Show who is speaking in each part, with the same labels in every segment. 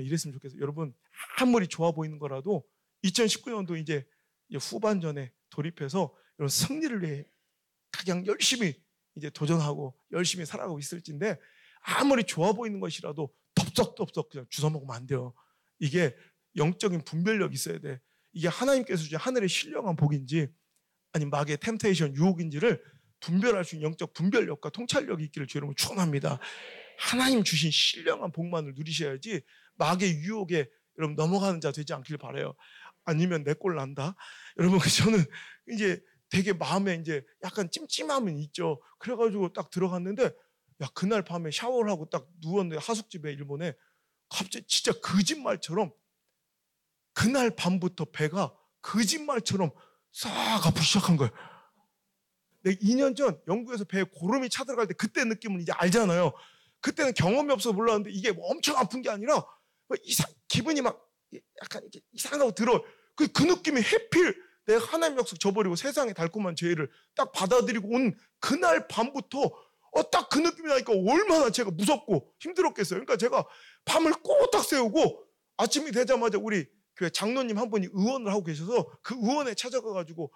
Speaker 1: 저 이랬으면 좋겠어요. 여러분, 아무리 좋아 보이는 거라도 2019년도 이제 후반전에 돌입해서 여러분 승리를 위해 가장 열심히 이제 도전하고 열심히 살아가고 있을진데 아무리 좋아 보이는 것이라도 덥석덥석 그냥 주워 먹으면 안 돼요. 이게 영적인 분별력이 있어야 돼. 이게 하나님께서 주신 하늘의 신령한 복인지 아니면 마귀의 템테이션 유혹인지를 분별할 수 있는 영적 분별력과 통찰력이 있기를 주 여러분 축원합니다. 하나님 주신 신령한 복만을 누리셔야지 마귀의 유혹에 여러분 넘어가는 자 되지 않길 바라요. 아니면 내 꼴 난다. 여러분 저는 이제 되게 마음에 이제 약간 찜찜함은 있죠. 그래가지고 딱 들어갔는데 야 그날 밤에 샤워를 하고 딱 누웠는데 하숙집에 일본에 갑자기 진짜 거짓말처럼 그날 밤부터 배가 거짓말처럼 싹 아프기 시작한 거예요. 내가 2년 전 영국에서 배에 고름이 차들어갈 때 그때 느낌은 이제 알잖아요. 그때는 경험이 없어서 몰랐는데 이게 뭐 엄청 아픈 게 아니라 기분이 막 약간 이렇게 이상하고 들어. 그 느낌이 해필 내가 하나님 약속 저버리고 세상의 달콤한 죄를 딱 받아들이고 온 그날 밤부터 딱 그 느낌이 나니까 얼마나 제가 무섭고 힘들었겠어요. 그러니까 제가 밤을 꼬딱 새우고 아침이 되자마자 우리 교회 장로님 한 분이 의원을 하고 계셔서 그 의원에 찾아가가지고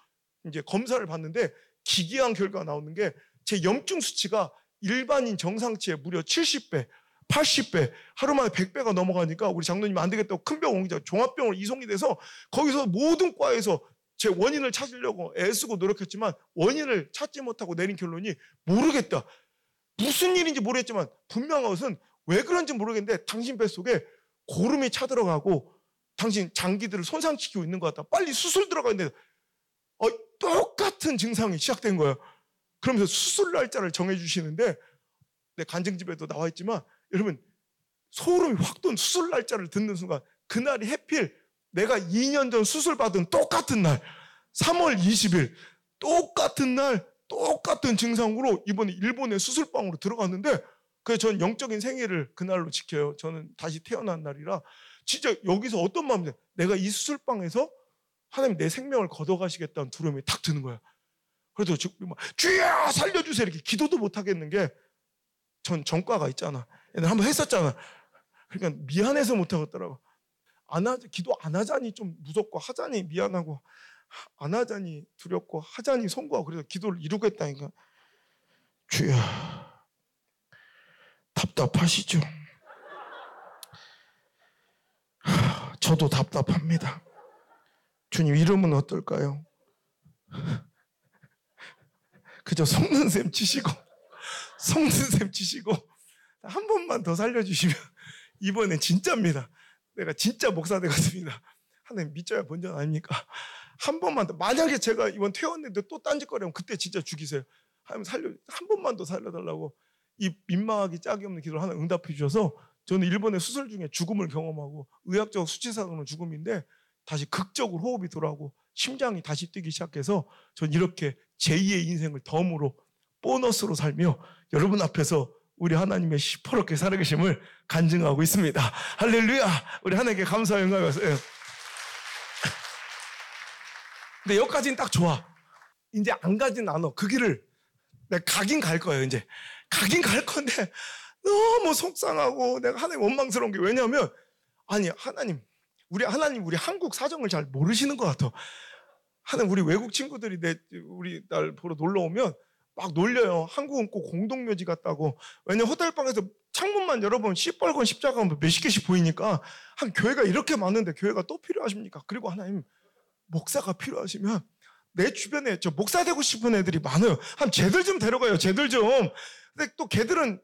Speaker 1: 이제 검사를 받는데 기괴한 결과가 나오는 게 제 염증 수치가 일반인 정상치의 무려 70배, 80배, 하루 만에 100배가 넘어가니까 우리 장로님 안 되겠다고 큰 병 옮기자 종합병원으로 이송이 돼서 거기서 모든 과에서 제 원인을 찾으려고 애쓰고 노력했지만 원인을 찾지 못하고 내린 결론이 모르겠다. 무슨 일인지 모르겠지만 분명한 것은 왜 그런지 모르겠는데 당신 뱃속에 고름이 차들어가고 당신 장기들을 손상시키고 있는 것 같다. 빨리 수술 들어가는데 똑같은 증상이 시작된 거예요. 그러면서 수술 날짜를 정해주시는데 내 간증집에도 나와 있지만 여러분 소름이 확 돋은 수술 날짜를 듣는 순간 그날이 해필 내가 2년 전 수술 받은 똑같은 날 3월 20일 똑같은 날 똑같은 증상으로 이번에 일본의 수술방으로 들어갔는데 그래서 전 영적인 생애를 그날로 지켜요. 저는 다시 태어난 날이라 진짜 여기서 어떤 마음이 들어요. 내가 이 수술방에서 하나님 내 생명을 걷어가시겠다는 두려움이 탁 드는 거야. 그래도 주여 살려주세요 이렇게 기도도 못 하겠는 게 전 전과가 있잖아. 옛날에 한번 했었잖아. 그러니까 미안해서 못 하겠더라고. 기도 안 하자니 좀 무섭고 하자니 미안하고 안 하자니 두렵고 하자니 송구하고 그래서 기도를 이루겠다니까. 주여 답답하시죠? 저도 답답합니다. 주님 이름은 어떨까요? 그저 속는 셈 치시고 한 번만 더 살려주시면 이번엔 진짜입니다. 내가 진짜 목사 되겠습니다. 하나님 믿져야 본전 아닙니까? 한 번만 더. 만약에 제가 이번 퇴원했는데 또 딴짓거리하면 그때 진짜 죽이세요. 하나님 한 번만 더 살려달라고 이 민망하기 짝이 없는 기도를 하나 응답해 주셔서 저는 일본의 수술 중에 죽음을 경험하고 의학적 수치상으로는 죽음인데 다시 극적으로 호흡이 돌아오고 심장이 다시 뛰기 시작해서 전 이렇게 제2의 인생을 덤으로 보너스로 살며 여러분 앞에서 우리 하나님의 시퍼렇게 살아계심을 간증하고 있습니다. 할렐루야! 우리 하나님께 감사와 영광을 받으세요. 근데 여기까지는 딱 좋아. 이제 안 가진 않아. 그 길을 내가 가긴 갈 거예요. 이제 가긴 갈 건데 너무 속상하고 내가 하나님 원망스러운 게 왜냐하면 아니 우리 한국 사정을 잘 모르시는 것 같아. 하나님 우리 외국 친구들이 우리 날 보러 놀러 오면 막 놀려요. 한국은 꼭 공동묘지 같다고. 왜냐면 호텔방에서 창문만 열어보면 시뻘건 십자가가 몇십 개씩 보이니까 한 교회가 이렇게 많은데 교회가 또 필요하십니까? 그리고 하나님 목사가 필요하시면 내 주변에 저 목사 되고 싶은 애들이 많아요. 한 쟤들 좀 데려가요. 쟤들 좀. 근데 또 걔들은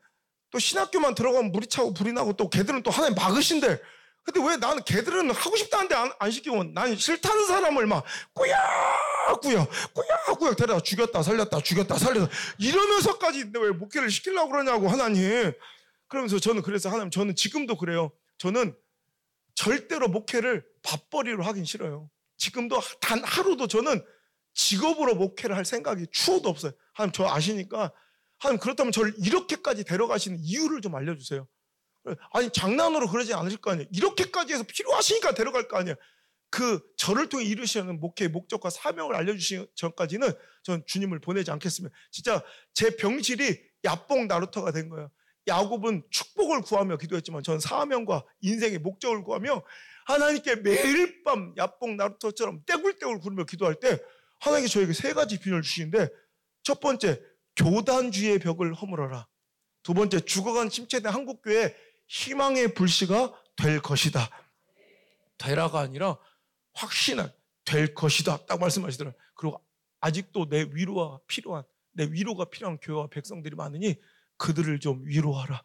Speaker 1: 또 신학교만 들어가면 물이 차고 불이 나고 또 걔들은 또 하나님 막으신데 근데 왜 나는 걔들은 하고 싶다는데 안 시키고 난 싫다는 사람을 막 꾸역꾸역 데려다 죽였다 살렸다 이러면서까지 왜 목회를 시키려고 그러냐고 하나님. 그러면서 저는 그래서 하나님 저는 지금도 그래요. 저는 절대로 목회를 밥벌이로 하긴 싫어요. 지금도 단 하루도 저는 직업으로 목회를 할 생각이 추호도 없어요. 하나님 저 아시니까 하나님 그렇다면 저를 이렇게까지 데려가시는 이유를 좀 알려주세요. 아니 장난으로 그러지 않으실 거 아니에요. 이렇게까지 해서 필요하시니까 데려갈 거 아니에요. 저를 통해 이루시는 목회의 목적과 사명을 알려주시기 전까지는 전 주님을 보내지 않겠습니다. 진짜 제 병실이 야뽕 나루터가 된 거예요. 야곱은 축복을 구하며 기도했지만 저는 사명과 인생의 목적을 구하며 하나님께 매일 밤 야뽕 나루토처럼 떼굴떼굴 구르며 기도할 때 하나님께서 저에게 세 가지 비전을 주시는데, 첫 번째, 교단주의의 벽을 허물어라. 두 번째, 죽어간 침체된 한국교회 희망의 불씨가 될 것이다. 되라가 아니라 확신할 될 것이다 딱 말씀하시더라고요. 그리고 아직도 내 위로가 필요한 교회와 백성들이 많으니 그들을 좀 위로하라.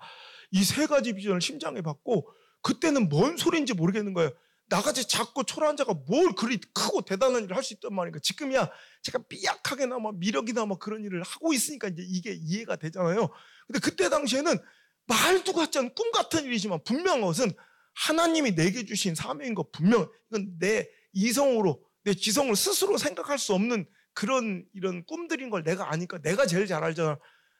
Speaker 1: 이 세 가지 비전을 심장에 받고 그때는 뭔 소리인지 모르겠는 거예요. 나같이 작고 초라한 자가 뭘 그리 크고 대단한 일을 할 수 있단 말인가. 지금이야 제가 삐약하게나마 미력이나마 그런 일을 하고 있으니까 이제 이게 이해가 되잖아요. 근데 그때 당시에는 말도 같지 않은 꿈 같은 일이지만 분명한 것은 하나님이 내게 주신 사명인 거 분명, 이건 내 이성으로 내 지성으로 스스로 생각할 수 없는 그런 이런 꿈들인 걸 내가 아니까 내가 제일 잘 알잖아.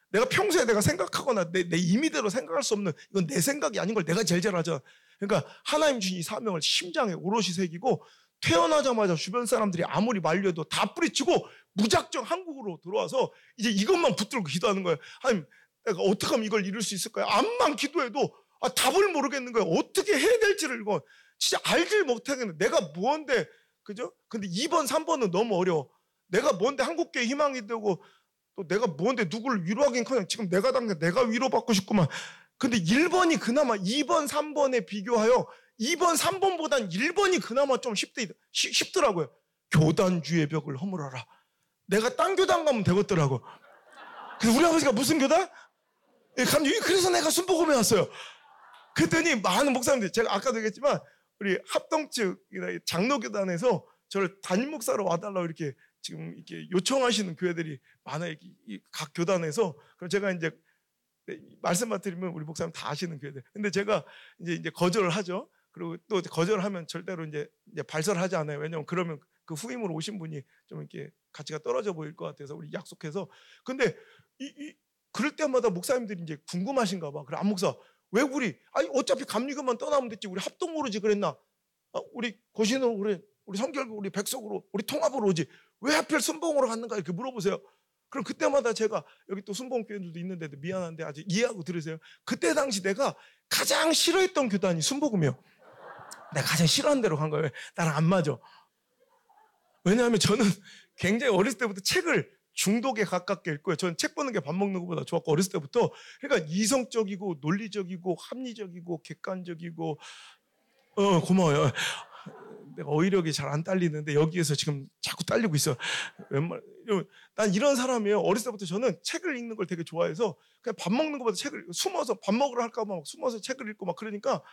Speaker 1: 내가 평소에 내가 생각하거나 내 임의대로 생각할 수 없는, 이건 내 생각이 아닌 걸 내가 제일 잘 알잖아. 그러니까 하나님 주신 이 사명을 심장에 오롯이 새기고 태어나자마자 주변 사람들이 아무리 말려도 다 뿌리치고 무작정 한국으로 들어와서 이제 이것만 붙들고 기도하는 거예요. 하나님, 내가 어떻게 하면 이걸 이룰 수 있을까요? 암만 기도해도 답을 모르겠는 거예요. 어떻게 해야 될지를 이거 진짜 알질 못하겠는. 내가 뭔데, 그죠? 근데 2번, 3번은 너무 어려워. 내가 뭔데 한국교회 희망이 되고 또 내가 뭔데 누구를 위로하긴커녕 지금 내가 당장 내가 위로받고 싶구만. 근데 1번이 그나마 2번, 3번에 비교하여 2번, 3번보단 1번이 그나마 좀 쉽더라고요. 교단주의 벽을 허물어라. 내가 딴 교단 가면 되겠더라고. 그래서 우리 아버지가 무슨 교단? 그래서 내가 순복음에 왔어요. 그랬더니 많은 목사님들, 제가 아까도 얘기했지만 우리 합동 측 장로교단에서 저를 담임 목사로 와달라고 이렇게 지금 이렇게 요청하시는 교회들이 많아요. 각 교단에서. 그럼 제가 이제 말씀만 드리면 우리 목사님 다 아시는 교회들. 근데 제가 이제 거절을 하죠. 그리고 또 거절하면 절대로 이제 발설하지 않아요. 왜냐면 그러면 그 후임으로 오신 분이 좀 이렇게 가치가 떨어져 보일 것 같아서 우리 약속해서. 근데 그럴 때마다 목사님들이 이제 궁금하신가 봐. 그래, 안 목사, 왜 어차피 감리교만 떠나면 됐지. 우리 합동 오르지 그랬나? 우리 고신으로 우리 성결교 우리 백석으로 우리 통합으로 오지. 왜 하필 순봉으로 갔는가 이렇게 물어보세요. 그럼 그때마다 제가 여기 또 순복음교회들도 있는데도 미안한데 아직 이해하고 들으세요. 그때 당시 내가 가장 싫어했던 교단이 순복음이요. 내가 가장 싫어하는 대로 간 거예요. 나랑 안 맞아. 왜냐하면 저는 굉장히 어렸을 때부터 책을 중독에 가깝게 읽고요. 저는 책 보는 게 밥 먹는 것보다 좋았고 어렸을 때부터. 그러니까 이성적이고 논리적이고 합리적이고 객관적이고 고마워요. 내가 어휘력이 잘 안 딸리는데 여기에서 지금 자꾸 딸리고 있어. 난 이런 사람이에요. 어렸을 때부터 저는 책을 읽는 걸 되게 좋아해서 그냥 밥 먹는 것보다 책을 숨어서 밥 먹으러 할까 봐 숨어서 책을 읽고 막 그러니까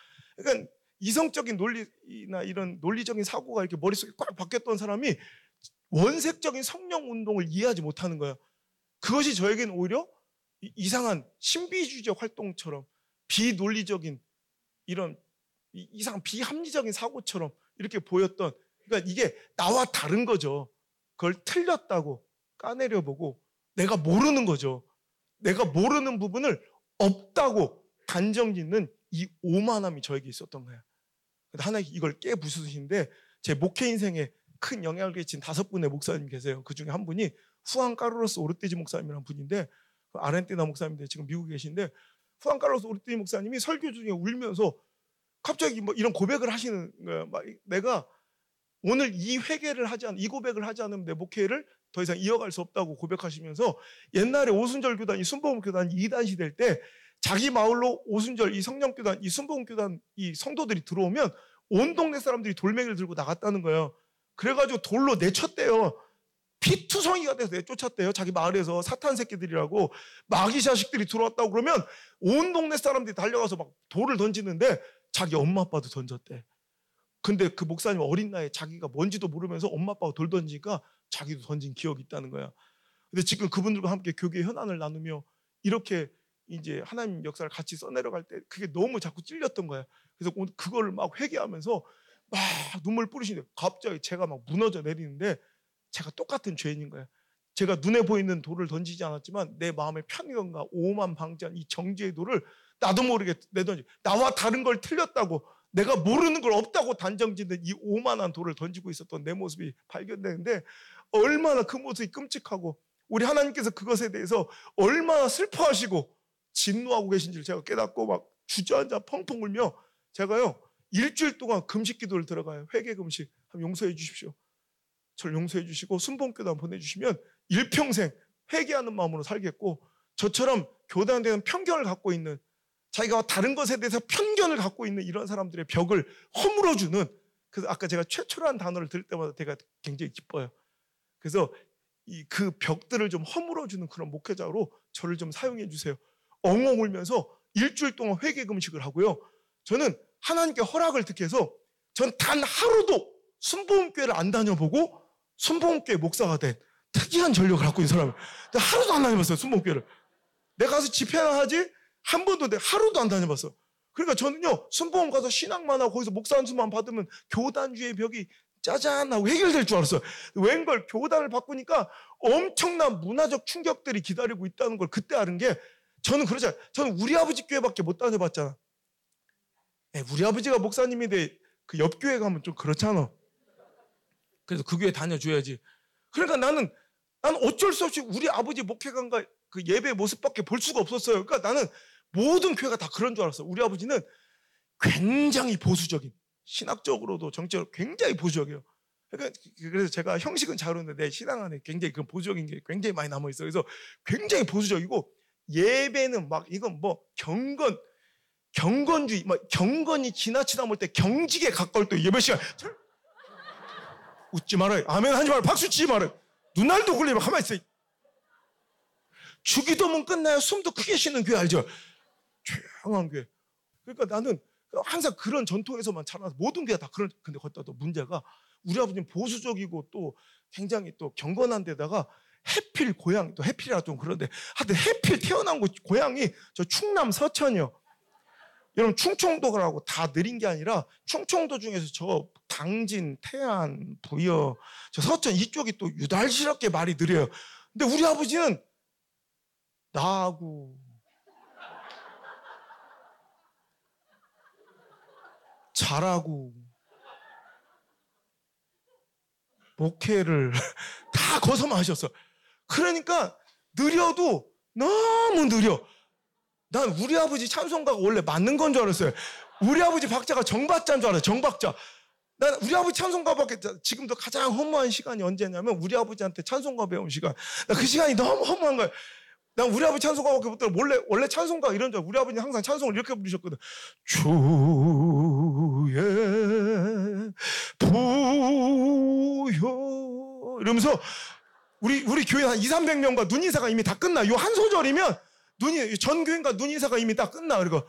Speaker 1: 이성적인 논리나 이런 논리적인 사고가 이렇게 머릿속에 꽉 박혔던 사람이 원색적인 성령 운동을 이해하지 못하는 거예요. 그것이 저에게는 오히려 이상한 신비주의적 활동처럼 비논리적인 이런 이상한 비합리적인 사고처럼 이렇게 보였던, 그러니까 이게 나와 다른 거죠. 그걸 틀렸다고 까내려보고 내가 모르는 거죠. 내가 모르는 부분을 없다고 단정짓는 이 오만함이 저에게 있었던 거예요. 하나님 이걸 깨부수시는데 제 목회 인생에 큰 영향을 끼친 5분의 목사님 계세요. 그 중에 한 분이 후안 카를로스 오르테지 목사님이라는 분인데 아르헨티나 목사님인데 지금 미국에 계신데 후안 카를로스 오르테지 목사님이 설교 중에 울면서 갑자기 뭐 이런 고백을 하시는 거예요. 내가 오늘 이 고백을 하지 않으면 내 목회를 더 이상 이어갈 수 없다고 고백하시면서 옛날에 오순절 교단이 순복음 교단이 이단시 될 때 자기 마을로 오순절 이 성령교단 이 순복음 교단 이 성도들이 들어오면 온 동네 사람들이 돌멩이를 들고 나갔다는 거예요. 그래가지고 돌로 내쳤대요. 피투성이가 돼서 내쫓았대요. 자기 마을에서 사탄 새끼들이라고 마귀 자식들이 들어왔다고 그러면 온 동네 사람들이 달려가서 막 돌을 던지는데 자기 엄마 아빠도 던졌대. 근데 그 목사님 어린 나이에 자기가 뭔지도 모르면서 엄마 아빠가 돌 던지니까 자기도 던진 기억이 있다는 거야. 근데 지금 그분들과 함께 교계 현안을 나누며 이렇게 이제 하나님 역사를 같이 써내려갈 때 그게 너무 자꾸 찔렸던 거야. 그래서 오늘 그거를 막 회개하면서 막 눈물 뿌리시는데 갑자기 제가 막 무너져 내리는데 제가 똑같은 죄인인 거야. 제가 눈에 보이는 돌을 던지지 않았지만 내 마음의 편견과 오만 방지한 이 정죄의 돌을 나도 모르게 내던지 나와 다른 걸 틀렸다고 내가 모르는 걸 없다고 단정짓는 이 오만한 돌을 던지고 있었던 내 모습이 발견되는데 얼마나 그 모습이 끔찍하고 우리 하나님께서 그것에 대해서 얼마나 슬퍼하시고 진노하고 계신지를 제가 깨닫고 막 주저앉아 펑펑 울며 제가요 일주일 동안 금식 기도를 들어가요. 회개 금식. 한번 용서해 주십시오. 저를 용서해 주시고 순복음교도 한번 보내주시면 일평생 회개하는 마음으로 살겠고, 저처럼 교단에 대한 편견을 갖고 있는, 자기가 다른 것에 대해서 편견을 갖고 있는 이런 사람들의 벽을 허물어주는, 그래서 아까 제가 최초라는 단어를 들을 때마다 제가 굉장히 기뻐요. 그래서 그 벽들을 좀 허물어주는 그런 목회자로 저를 좀 사용해 주세요. 엉엉 울면서 일주일 동안 회개 금식을 하고요. 저는 하나님께 허락을 듣게 해서 전 단 하루도 순복음교회를 안 다녀보고 순복음교회 목사가 된 특이한 전력을 갖고 있는 사람이에요. 하루도 안 다녀봤어요, 순복음교회를. 내가 가서 집회나 하지 한 번도 하루도 안 다녀봤어. 그러니까 저는요, 순복음 가서 신앙만 하고 거기서 목사 안수만 받으면 교단주의 벽이 짜잔 하고 해결될 줄 알았어요. 웬걸 교단을 바꾸니까 엄청난 문화적 충격들이 기다리고 있다는 걸 그때 아는 게, 저는 그러잖아요. 저는 우리 아버지 교회밖에 못 다녀봤잖아. 우리 아버지가 목사님인데 그 옆 교회 가면 좀 그렇잖아. 그래서 그 교회 다녀줘야지. 그러니까 나는 어쩔 수 없이 우리 아버지 목회관과 그 예배 모습밖에 볼 수가 없었어요. 그러니까 나는 모든 교회가 다 그런 줄 알았어. 우리 아버지는 굉장히 보수적인, 신학적으로도 정치적으로 굉장히 보수적이에요. 그러니까 그래서 제가 형식은 잘 오는데 내 신앙 안에 굉장히 그런 보수적인 게 굉장히 많이 남아 있어요. 그래서 굉장히 보수적이고, 예배는 막 이건 뭐 경건주의, 막 경건이 지나치다 볼 때 경직에 가까울 때 예배 시간 웃지 말아요. 아멘 하지 말아요. 박수 치지 말아요. 눈알도 굴리면 가만히 있어요. 주기도문 끝나요. 숨도 크게 쉬는 교회 알죠? 조용한 교회. 그러니까 나는 항상 그런 전통에서만 자라서 모든 교회가 다 그런. 근데 거기다 또 문제가, 우리 아버지는 보수적이고 또 굉장히 또 경건한 데다가 해필 고향, 또 해필이라 좀 그런데 하여튼 해필 태어난 곳 고향이 저 충남 서천이요. 여러분 충청도라고 다 느린 게 아니라 충청도 중에서 저 당진, 태안, 부여, 저 서천 이쪽이 또 유달스럽게 말이 느려요. 근데 우리 아버지는 나하고 잘하고 목회를 다 거서만 하셨어. 그러니까 느려도 너무 느려. 난 우리 아버지 찬송가가 원래 맞는 건 줄 알았어요. 우리 아버지 박자가 정박자인 줄 알아요. 정박자. 난 우리 아버지 찬송가밖에, 지금도 가장 허무한 시간이 언제냐면 우리 아버지한테 찬송가 배운 시간. 나 그 시간이 너무 허무한 거야. 난 우리 아버지 찬송가밖에 못 들어. 원래 찬송가 이런 줄 알아. 우리 아버지는 항상 찬송을 이렇게 부르셨거든. 주의 부여 이러면서 우리 교회 한 200~300명과 눈인사가 이미 다 끝나. 요 한 소절이면 전 교인과 눈인사가 이미 다 끝나. 그리고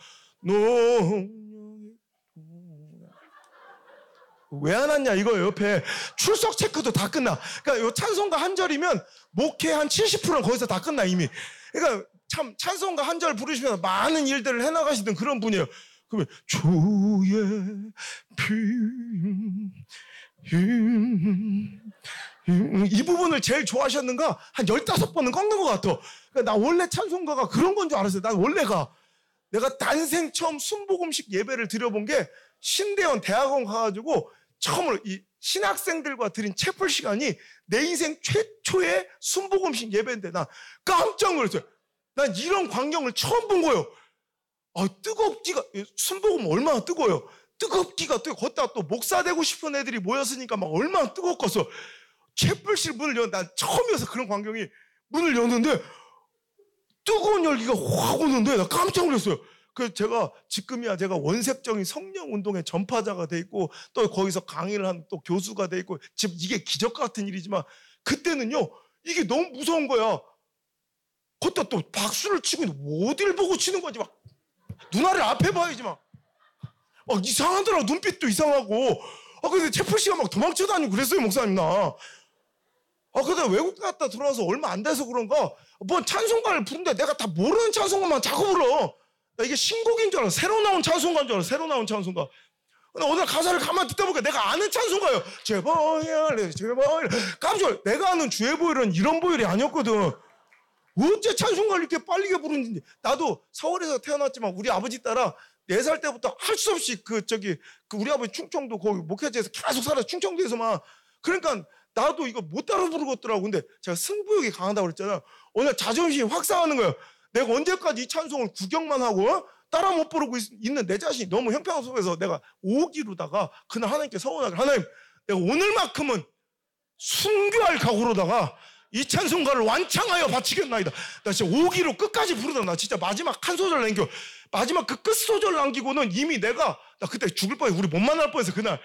Speaker 1: 왜 안 왔냐 이거 옆에 출석 체크도 다 끝나. 그러니까 요 찬송가 한 절이면 목회 한 70%는 거기서 다 끝나 이미. 그러니까 참 찬송가 한 절 부르시면서 많은 일들을 해나가시던 그런 분이에요. 그러면 주의 이 부분을 제일 좋아하셨는가 한 15번은 꺾는 것 같아. 그러니까 나 원래 찬송가가 그런 건 줄 알았어요. 난 원래가 내가 난생 처음 순복음식 예배를 드려본 게 신대원 대학원 가가지고 처음으로 이 신학생들과 드린 채플 시간이 내 인생 최초의 순복음식 예배인데 나 깜짝 놀랐어요. 난 이런 광경을 처음 본 거예요. 뜨겁기가, 순복음 얼마나 뜨거워요. 뜨겁기가 걷다가 또 목사 되고 싶은 애들이 모였으니까 막 얼마나 뜨겁겠어. 채플실 문을 난 처음이어서 그런 광경이 문을 여는데 뜨거운 열기가 확 오는데 나 깜짝 놀랐어요. 그래서 지금이야 제가 원색적인 성령 운동의 전파자가 돼 있고 또 거기서 강의를 한 또 교수가 돼 있고 지금 이게 기적 같은 일이지만 그때는요 이게 너무 무서운 거야. 걷다 또 박수를 치고 있는데 어디를 보고 치는 거지 막 눈알을 앞에 봐야지 막 이상하더라고. 눈빛도 이상하고. 근데 채플씨가 막 도망쳐 다니고 그랬어요 목사님 나. 그러다 외국 갔다 들어와서 얼마 안 돼서 그런가 뭔 찬송가를 부른데 내가 다 모르는 찬송가만 자꾸 불러. 나 이게 신곡인 줄 알아. 새로 나온 찬송가인 줄 알아. 새로 나온 찬송가. 근데 오늘 가사를 가만히 듣다 보니까 내가 아는 찬송가예요. 제보일 깜짝 놀랐어. 내가 아는 주의 보일은 이런 보일이 아니었거든. 어째 찬송가를 이렇게 빠르게 부르는지. 나도 서울에서 태어났지만 우리 아버지 따라 4살 때부터 할 수 없이 우리 아버지 충청도 거기 목회지에서 계속 살아서 충청도에서만. 그러니까 나도 이거 못 따라 부르겠더라고. 근데 제가 승부욕이 강하다고 그랬잖아. 오늘 자존심이 확 상하는 거예요. 내가 언제까지 이 찬송을 구경만 하고 따라 못 부르고 있는 내 자신이 너무 형편없어서 내가 오기로다가 그날 하나님께 서원하길, 하나님 내가 오늘만큼은 순교할 각오로다가 이 찬송가를 완창하여 바치겠나이다. 나 진짜 오기로 끝까지 부르다 나 진짜 마지막 한 소절 남겨, 마지막 그 끝 소절 남기고는 이미 나 그때 죽을 뻔해. 우리 못 만날 뻔해서 그날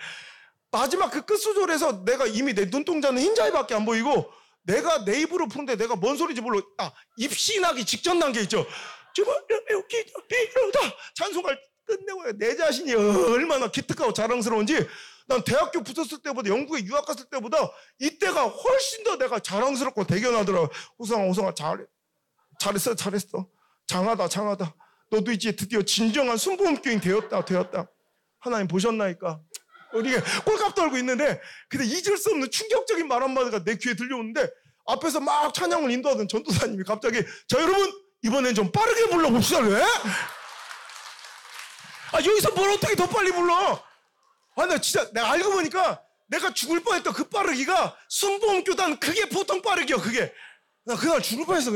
Speaker 1: 마지막 그 끝 소절에서 내가 이미 내 눈동자는 흰자위밖에 안 보이고 내가 내 입으로 푸는데 내가 뭔 소리인지 몰라. 입신하기 직전 단계 있죠. 주님이로다 찬송가를 끝내고 내 자신이 얼마나 기특하고 자랑스러운지, 난 대학교 붙었을 때보다 영국에 유학 갔을 때보다 이때가 훨씬 더 내가 자랑스럽고 대견하더라. 호성아 잘했어 장하다. 너도 이제 드디어 진정한 순복음교인 되었다. 하나님 보셨나이까. 우리가 꼴값 떨고 있는데 근데 잊을 수 없는 충격적인 말 한마디가 내 귀에 들려오는데, 앞에서 막 찬양을 인도하던 전도사님이 갑자기 자 여러분 이번엔 좀 빠르게 불러봅시다. 왜? 여기서 뭘 어떻게 더 빨리 불러? 나 진짜 내가 알고 보니까 내가 죽을 뻔했던 그 빠르기가 순복음교단 그게 보통 빠르기야. 그게 나 그날 죽을 뻔했어.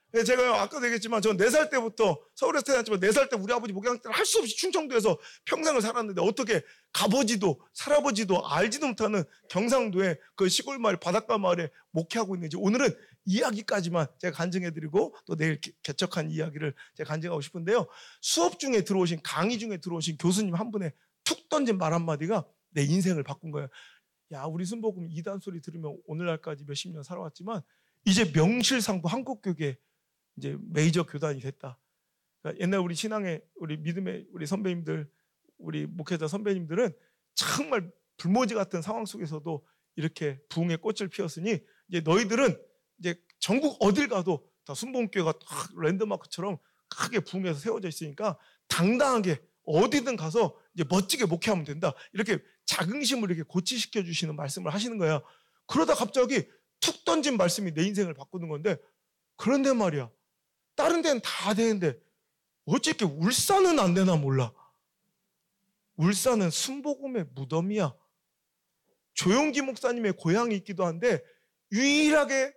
Speaker 1: 그냥 제가 아까도 얘기했지만 전 4살 때부터 서울에서 태어났지만 4살 때 우리 아버지 목욕할 때는 할 수 없이 충청도에서 평생을 살았는데 어떻게 가보지도 살아보지도 알지도 못하는 경상도의 그 시골 마을 바닷가 마을에 목회하고 있는지, 오늘은 이야기까지만 제가 간증해드리고 또 내일 개척한 이야기를 제가 간증하고 싶은데요. 수업 중에 들어오신, 강의 중에 들어오신 교수님 한 분의 툭 던진 말 한마디가 내 인생을 바꾼 거예요. 야, 우리 순복음 2단 소리 들으면 오늘날까지 몇십 년 살아왔지만 이제 명실상부 한국교계 이제 메이저 교단이 됐다. 그러니까 옛날 우리 신앙의 우리 믿음의 우리 선배님들, 우리 목회자 선배님들은 정말 불모지 같은 상황 속에서도 이렇게 부흥의 꽃을 피웠으니 이제 너희들은 이제 전국 어딜 가도 다 순복음교회가 딱 랜드마크처럼 크게 부흥해서 세워져 있으니까 당당하게 어디든 가서 이제 멋지게 목회하면 된다. 이렇게 자긍심을 이렇게 고취시켜 주시는 말씀을 하시는 거예요. 그러다 갑자기 툭 던진 말씀이 내 인생을 바꾸는 건데, 그런데 말이야, 다른 데는 다 되는데 어찌 이렇게 울산은 안 되나 몰라. 울산은 순복음의 무덤이야. 조용기 목사님의 고향이 있기도 한데 유일하게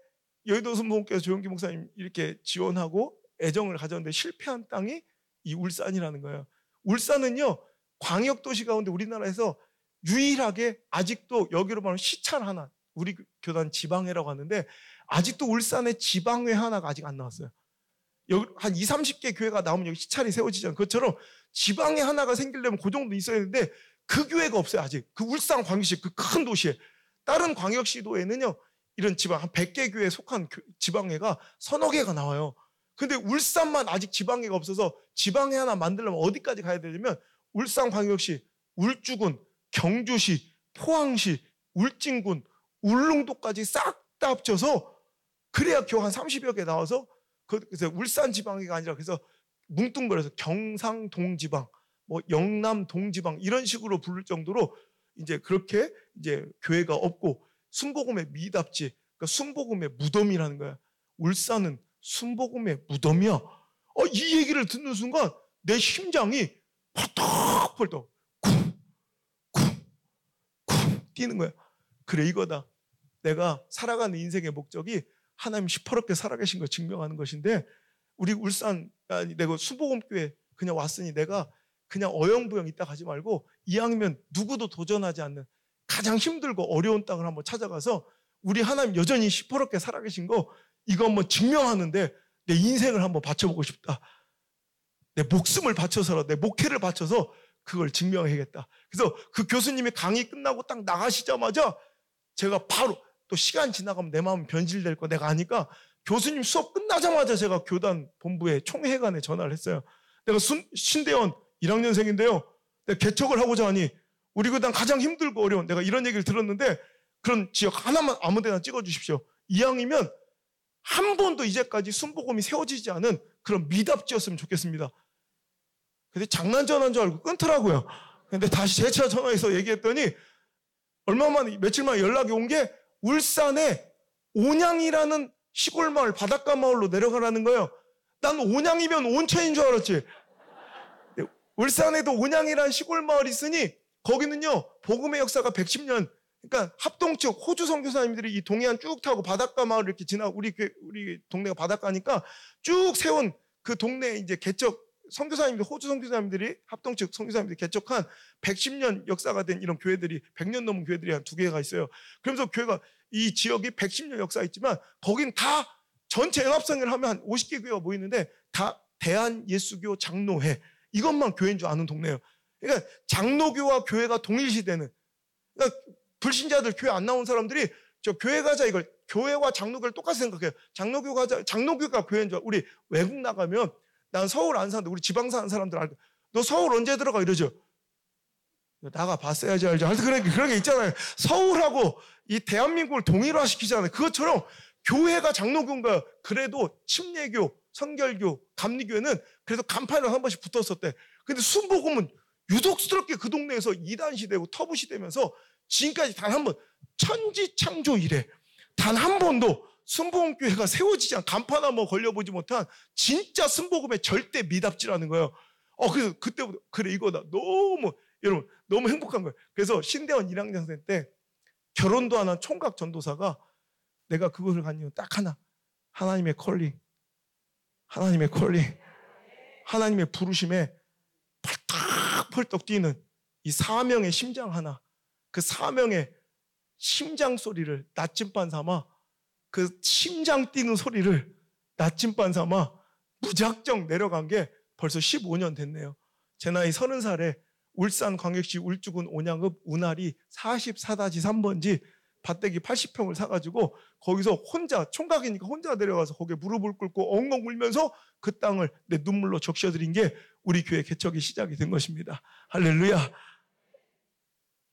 Speaker 1: 여의도 순복음교회 조용기 목사님 이렇게 지원하고 애정을 가졌는데 실패한 땅이 이 울산이라는 거예요. 울산은요, 광역도시 가운데 우리나라에서 유일하게 아직도 여기로 말하면 시찰 하나, 우리 교단 지방회라고 하는데 아직도 울산에 지방회 하나가 아직 안 나왔어요. 여기 한 20, 30개 교회가 나오면 여기 시찰이 세워지잖아요. 그것처럼 지방회 하나가 생기려면 그 정도 있어야 되는데 그 교회가 없어요. 아직. 그 울산 광역시 그 큰 도시에. 다른 광역시도에는요, 이런 지방 한 100개 교회에 속한 지방회가 서너 개가 나와요. 근데 울산만 아직 지방회가 없어서 지방회 하나 만들려면 어디까지 가야 되냐면 울산광역시, 울주군, 경주시, 포항시, 울진군, 울릉도까지 싹 다 합쳐서 그래야 겨우 한 30여 개 나와서 그래서 울산 지방회가 아니라 그래서 뭉뚱그려서 경상동지방, 뭐 영남동지방 이런 식으로 부를 정도로 이제 그렇게 이제 교회가 없고 순복음의 미답지, 그러니까 순복음의 무덤이라는 거야. 울산은 순복음의 무덤이야. 이 얘기를 듣는 순간 내 심장이 펄떡펄떡 쿵쿵쿵 뛰는 거야. 그래, 이거다. 내가 살아가는 인생의 목적이 하나님 시퍼렇게 살아계신 걸 증명하는 것인데, 우리 울산, 내가 순복음교회 그냥 왔으니 내가 그냥 어영부영 있다 가지 말고 이왕이면 누구도 도전하지 않는 가장 힘들고 어려운 땅을 한번 찾아가서 우리 하나님 여전히 시퍼렇게 살아계신 거 이거 한번 증명하는데 내 인생을 한번 바쳐보고 싶다. 내 목숨을 바쳐서라도, 내 목회를 바쳐서 그걸 증명해야겠다. 그래서 그 교수님이 강의 끝나고 딱 나가시자마자 제가 바로, 또 시간 지나가면 내 마음이 변질될 거 내가 아니까 교수님 수업 끝나자마자 제가 교단 본부에 총회관에 전화를 했어요. 내가 신대원 1학년생인데요. 내가 개척을 하고자 하니 우리 교단 가장 힘들고 어려운, 내가 이런 얘기를 들었는데 그런 지역 하나만 아무 데나 찍어주십시오. 이왕이면 한 번도 이제까지 순복음이 세워지지 않은 그런 미답지였으면 좋겠습니다. 근데 장난 전화인 줄 알고 끊더라고요. 근데 다시 재차 전화해서 얘기했더니 며칠 만에 연락이 온 게 울산에 온양이라는 시골 마을, 바닷가 마을로 내려가라는 거예요. 난 온양이면 온천인 줄 알았지. 울산에도 온양이라는 시골 마을이 있으니 거기는요, 복음의 역사가 110년, 그러니까 합동 측 호주 선교사님들이 이 동해안 쭉 타고 바닷가 마을을 이렇게 지나고 우리 동네가 바닷가니까 쭉 세운 그 동네에 이제 개척 선교사님들, 호주 선교사님들이 합동측 선교사님들이 개척한 110년 역사가 된 이런 교회들이 100년 넘은 교회들이 한 2개가 있어요. 그러면서 교회가 이 지역이 110년 역사가 있지만 거긴 다 전체 연합성회를 하면 한 50개 교회가 모이는데 다 대한예수교 장로회 이것만 교회인 줄 아는 동네예요. 그러니까 장로교와 교회가 동일시되는, 그러니까 불신자들 교회 안 나온 사람들이 저 교회 가자 이걸 교회와 장로교를 똑같이 생각해요. 장로교 가자, 장로교가 교회인 줄. 우리 외국 나가면 난 서울 안 사는데 우리 지방 사는 사람들 알고 너 서울 언제 들어가 이러죠. 나가 봤어야지 알죠. 그런 게 있잖아요. 서울하고 이 대한민국을 동일화시키잖아요. 그것처럼 교회가 장로교인가 그래도 침례교, 성결교, 감리교회는 그래도 간판을 한 번씩 붙었었대. 근데 순복음은 유독스럽게 그 동네에서 이단시되고 터부시되면서 지금까지 단 한 번 천지창조 이래 단 한 번도 순복음교회가 세워지지 않은 간판 한번 걸려보지 못한 진짜 순복음의 절대 미답지라는 거예요. 그래서 그때부터 그래 이거다. 너무 여러분 너무 행복한 거예요. 그래서 신대원 1학년생 때 결혼도 안 한 총각 전도사가 내가 그것을 간 이유는 딱 하나. 하나님의 콜링. 하나님의 콜링. 하나님의 부르심에 펄떡펄떡 뛰는 이 사명의 심장 하나. 그 사명의 심장 소리를 나침반 삼아 그 심장 뛰는 소리를 나침반 삼아 무작정 내려간 게 벌써 15년 됐네요. 제 나이 30살에 울산광역시 울주군 온양읍 운하리 44-3번지 밭대기 80평을 사가지고 거기서 혼자 총각이니까 혼자 내려가서 거기에 무릎을 꿇고 엉엉 울면서 그 땅을 내 눈물로 적셔드린 게 우리 교회 개척이 시작이 된 것입니다. 할렐루야.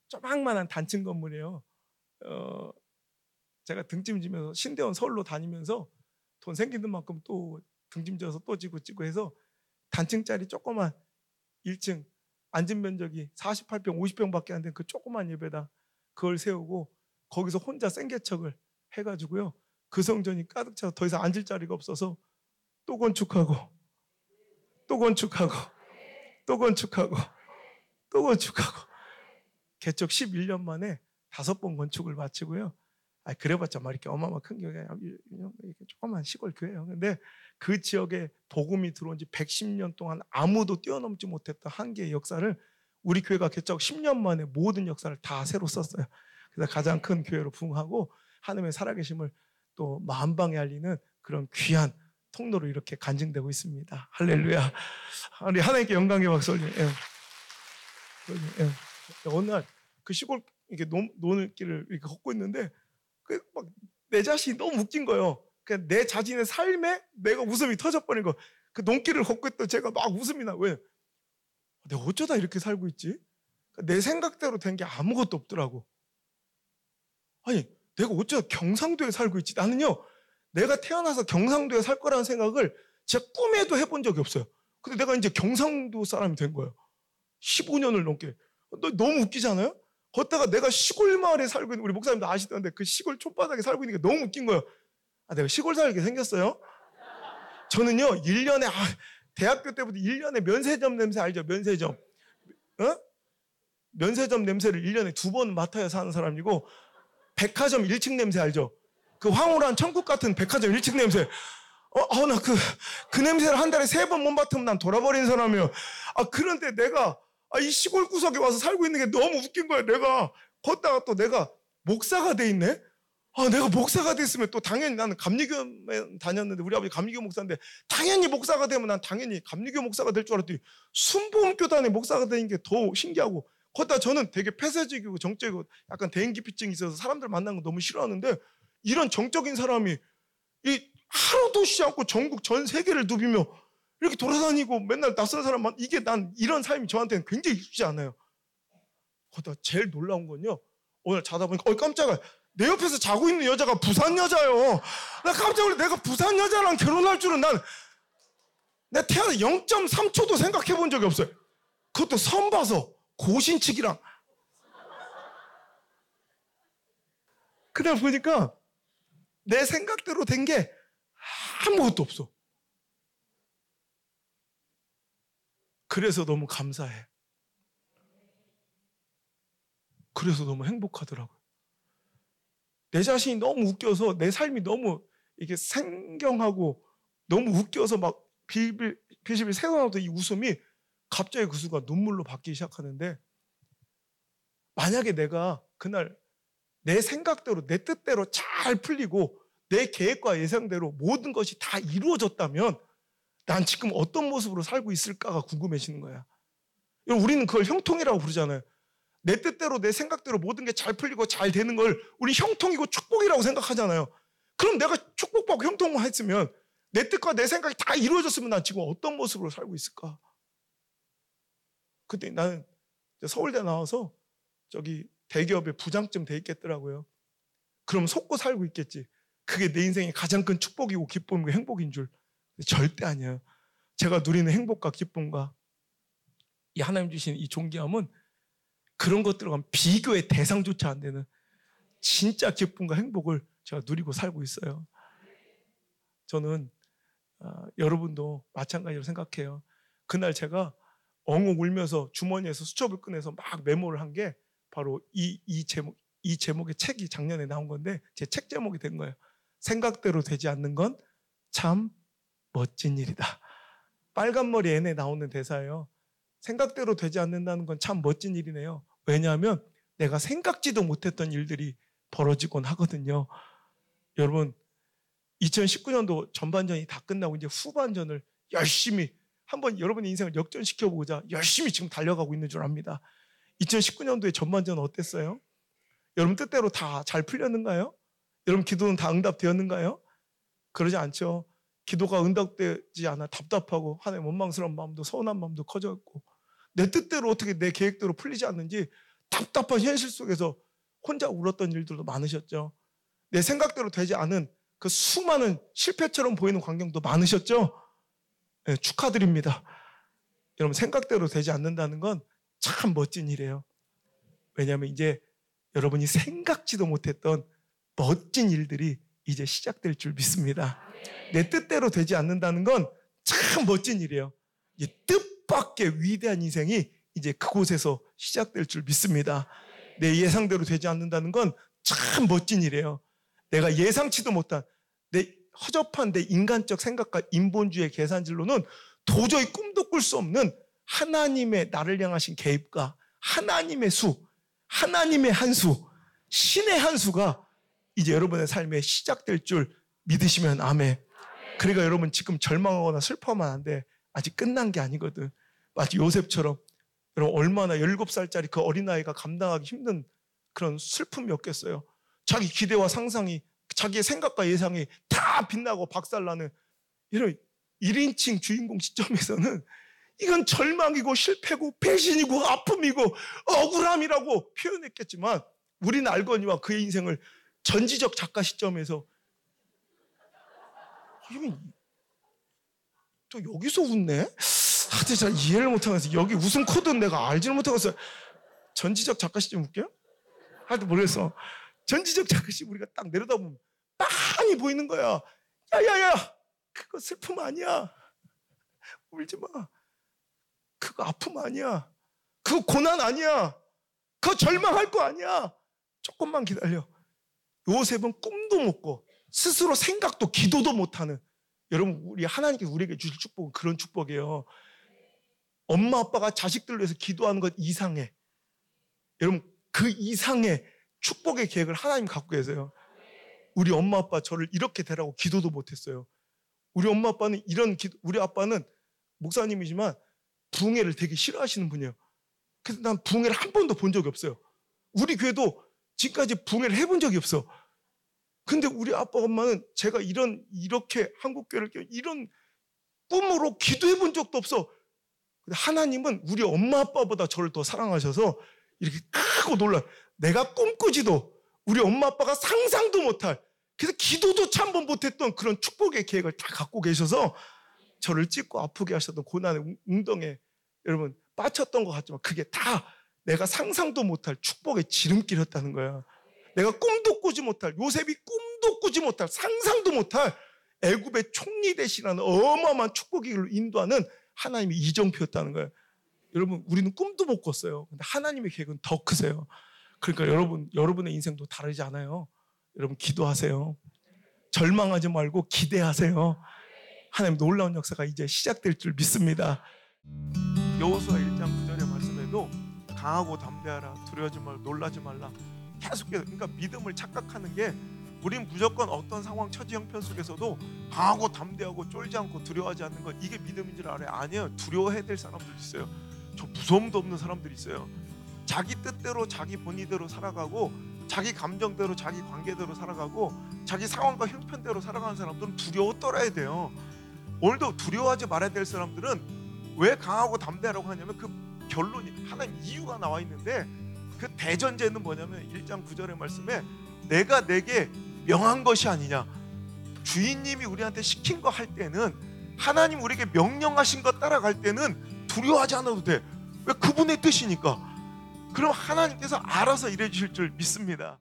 Speaker 1: 조망만한 단층 건물이에요. 제가 등짐 지면서 신대원 서울로 다니면서 돈 생기는 만큼 또 등짐 져서 또 지고 해서 단층짜리 조그만 1층 앉은 면적이 48평 50평밖에 안 된 그 조그만 예배당 그걸 세우고 거기서 혼자 생개척을 해가지고요. 그 성전이 가득 차서 더 이상 앉을 자리가 없어서 또 건축하고 또 건축하고 또 건축하고 또 건축하고 개척 11년 만에 5번 건축을 마치고요. 그래봤자 막 이렇게 어마어마 큰 교회가 이렇게 조그만 시골 교회예요. 근데 그 지역에 복음이 들어온 지 110년 동안 아무도 뛰어넘지 못했던 한계의 역사를 우리 교회가 개척 10년 만에 모든 역사를 다 새로 썼어요. 그래서 가장 큰 교회로 부흥하고 하나님의 살아계심을 또 만방에 알리는 그런 귀한 통로로 이렇게 간증되고 있습니다. 할렐루야. 우리 하나님께 영광의 박수 올리며. 어느 날 그 시골 이렇게 노는 길을 이렇게 걷고 있는데 막 내 자신이 너무 웃긴 거예요. 그냥 내 자신의 삶에 내가 웃음이 터져버린 거. 그 논길을 걷고 있던 제가 막 웃음이 나. 왜? 내가 어쩌다 이렇게 살고 있지? 내 생각대로 된 게 아무것도 없더라고. 아니, 내가 어쩌다 경상도에 살고 있지? 나는요, 내가 태어나서 경상도에 살 거라는 생각을 제가 꿈에도 해본 적이 없어요. 근데 내가 이제 경상도 사람이 된 거예요. 15년을 넘게. 너무 웃기잖아요? 걷다가 내가 시골 마을에 살고 있는, 우리 목사님도 아시던데 그 시골 촌바닥에 살고 있는 게 너무 웃긴 거예요. 내가 시골 살게 생겼어요? 저는요, 1년에, 대학교 때부터 1년에 면세점 냄새 알죠? 면세점. 면세점 냄새를 1년에 2번 맡아야 사는 사람이고, 백화점 1층 냄새 알죠? 그 황홀한 천국 같은 백화점 1층 냄새. 나 그 냄새를 한 달에 3번 못 맡으면 난 돌아버린 사람이에요. 그런데 내가, 이 시골 구석에 와서 살고 있는 게 너무 웃긴 거야. 내가 걷다가 또 내가 목사가 돼 있네? 내가 목사가 됐으면 또 당연히 나는 감리교에 다녔는데 우리 아버지 감리교 목사인데 당연히 목사가 되면 난 당연히 감리교 목사가 될 줄 알았더니 순복음교단의 목사가 되는 게 더 신기하고 걷다 저는 되게 폐쇄적이고 정적이고 약간 대인기피증이 있어서 사람들 만나는 거 너무 싫어하는데 이런 정적인 사람이 이 하루도 쉬지 않고 전국 전 세계를 누비며 이렇게 돌아다니고 맨날 낯선 사람만 이게 난 이런 삶이 저한테는 굉장히 익숙지 않아요. 걷다 제일 놀라운 건요. 오늘 자다 보니까 깜짝이야. 내 옆에서 자고 있는 여자가 부산 여자예요. 나 깜짝 놀래. 내가 부산 여자랑 결혼할 줄은 내 태어나 0.3초도 생각해 본 적이 없어요. 그것도 선 봐서 고신측이랑. 그날 보니까 내 생각대로 된 게 아무것도 없어. 그래서 너무 감사해. 그래서 너무 행복하더라고요. 내 자신이 너무 웃겨서 내 삶이 너무 이게 생경하고 너무 웃겨서 막 빌빌 새어나오던 이 웃음이 갑자기 그 순간 눈물로 바뀌기 시작하는데, 만약에 내가 그날 내 생각대로 내 뜻대로 잘 풀리고 내 계획과 예상대로 모든 것이 다 이루어졌다면 난 지금 어떤 모습으로 살고 있을까가 궁금해지는 거야. 우리는 그걸 형통이라고 부르잖아요. 내 뜻대로 내 생각대로 모든 게 잘 풀리고 잘 되는 걸 우리 형통이고 축복이라고 생각하잖아요. 그럼 내가 축복받고 형통만 했으면, 내 뜻과 내 생각이 다 이루어졌으면 난 지금 어떤 모습으로 살고 있을까? 그때 나는 서울대 나와서 저기 대기업에 부장쯤 돼 있겠더라고요. 그럼 속고 살고 있겠지. 그게 내 인생의 가장 큰 축복이고 기쁨이고 행복인 줄. 절대 아니에요. 제가 누리는 행복과 기쁨과 이 하나님 주신 이 존귀함은 그런 것들과 비교의 대상조차 안 되는 진짜 기쁨과 행복을 제가 누리고 살고 있어요. 저는 여러분도 마찬가지로 생각해요. 그날 제가 엉엉 울면서 주머니에서 수첩을 꺼내서 막 메모를 한 게 바로 이 제목의 책이 작년에 나온 건데, 제 책 제목이 된 거예요. 생각대로 되지 않는 건 참 멋진 일이다. 빨간머리 N에 나오는 대사예요. 생각대로 되지 않는다는 건 참 멋진 일이네요. 왜냐하면 내가 생각지도 못했던 일들이 벌어지곤 하거든요. 여러분, 2019년도 전반전이 다 끝나고 이제 후반전을 열심히 한번 여러분의 인생을 역전시켜보고자 열심히 지금 달려가고 있는 줄 압니다. 2019년도의 전반전은 어땠어요? 여러분 뜻대로 다 잘 풀렸는가요? 여러분 기도는 다 응답되었는가요? 그러지 않죠. 기도가 응답되지 않아 답답하고 하나님 원망스러운 마음도 서운한 마음도 커졌고, 내 뜻대로 어떻게 내 계획대로 풀리지 않는지 답답한 현실 속에서 혼자 울었던 일들도 많으셨죠. 내 생각대로 되지 않은 그 수많은 실패처럼 보이는 광경도 많으셨죠. 네, 축하드립니다. 여러분, 생각대로 되지 않는다는 건 참 멋진 일이에요. 왜냐하면 이제 여러분이 생각지도 못했던 멋진 일들이 이제 시작될 줄 믿습니다. 내 뜻대로 되지 않는다는 건 참 멋진 일이에요. 이제 뜻밖의 위대한 인생이 이제 그곳에서 시작될 줄 믿습니다. 내 예상대로 되지 않는다는 건 참 멋진 일이에요. 내가 예상치도 못한 내 허접한 내 인간적 생각과 인본주의 계산질로는 도저히 꿈도 꿀 수 없는 하나님의 나를 향하신 개입과 하나님의 수, 하나님의 한 수, 신의 한 수가 이제 여러분의 삶에 시작될 줄 믿으시면 아멘. 그러니까 여러분 지금 절망하거나 슬퍼하면 안 돼. 아직 끝난 게 아니거든. 마치 요셉처럼 여러분 얼마나 17살짜리 그 어린아이가 감당하기 힘든 그런 슬픔이었겠어요. 자기 기대와 상상이, 자기의 생각과 예상이 다 빛나고 박살나는 이런 1인칭 주인공 시점에서는 이건 절망이고 실패고 배신이고 아픔이고 억울함이라고 표현했겠지만, 우리는 알거니와 그의 인생을 전지적 작가 시점에서 또 여기서 웃네? 하여튼 잘 이해를 못하겠어. 여기 웃음 코드는 내가 알지를 못하겠어. 전지적 작가 시점 웃겨요? 하여튼 모르겠어. 전지적 작가 시점 우리가 딱 내려다보면 빤히 보이는 거야. 야야야, 그거 슬픔 아니야. 울지 마. 그거 아픔 아니야. 그거 고난 아니야. 그거 절망할 거 아니야. 조금만 기다려. 요셉은 꿈도 못 꿔. 스스로 생각도 기도도 못하는, 여러분 우리 하나님께서 우리에게 주실 축복은 그런 축복이에요. 엄마 아빠가 자식들을 위해서 기도하는 것 이상해. 여러분 그 이상의 축복의 계획을 하나님 갖고 계세요. 우리 엄마 아빠 저를 이렇게 되라고 기도도 못했어요. 우리 엄마 아빠는 우리 아빠는 목사님이지만 부흥회를 되게 싫어하시는 분이에요. 그래서 난 부흥회를 한 번도 본 적이 없어요. 우리 교회도 지금까지 부흥회를 해본 적이 없어. 근데 우리 아빠 엄마는 제가 이렇게 한국교회를 이런 꿈으로 기도해 본 적도 없어. 근데 하나님은 우리 엄마 아빠보다 저를 더 사랑하셔서 이렇게 크고 놀라. 내가 꿈꾸지도 우리 엄마 아빠가 상상도 못할, 그래서 기도도 참 번 못했던 그런 축복의 계획을 다 갖고 계셔서 저를 찢고 아프게 하셨던 고난의 웅덩이에 여러분 빠쳤던 것 같지만, 그게 다 내가 상상도 못할 축복의 지름길이었다는 거야. 내가 꿈도 꾸지 못할, 요셉이 꿈도 꾸지 못할, 상상도 못할 애굽의 총리 대신하는 어마어마한 축복의 길로 인도하는 하나님의 이정표였다는 거예요. 여러분 우리는 꿈도 못 꿨어요. 근데 하나님의 계획은 더 크세요. 그러니까 여러분의 인생도 다르지 않아요. 여러분 기도하세요. 절망하지 말고 기대하세요. 하나님 놀라운 역사가 이제 시작될 줄 믿습니다. 여호수아 1장 9절의 말씀에도 강하고 담대하라, 두려워하지 말라, 놀라지 말라, 계속해서, 그러니까 믿음을 착각하는 게 우린 무조건 어떤 상황, 처지, 형편 속에서도 강하고 담대하고 쫄지 않고 두려워하지 않는 것, 이게 믿음인 줄 알아요. 아니에요. 두려워해야 될 사람들 있어요. 저 무서움도 없는 사람들이 있어요. 자기 뜻대로 자기 본의대로 살아가고 자기 감정대로 자기 관계대로 살아가고 자기 상황과 형편대로 살아가는 사람들은 두려워 떨어야 돼요. 오늘도 두려워하지 말아야 될 사람들은 왜 강하고 담대하라고 하냐면 그 결론이, 하나님 이유가 나와 있는데 그 대전제는 뭐냐면 1장 9절의 말씀에 내가 내게 명한 것이 아니냐, 주인님이 우리한테 시킨 거 할 때는, 하나님 우리에게 명령하신 거 따라갈 때는 두려워하지 않아도 돼. 왜? 그분의 뜻이니까. 그럼 하나님께서 알아서 일해 주실 줄 믿습니다.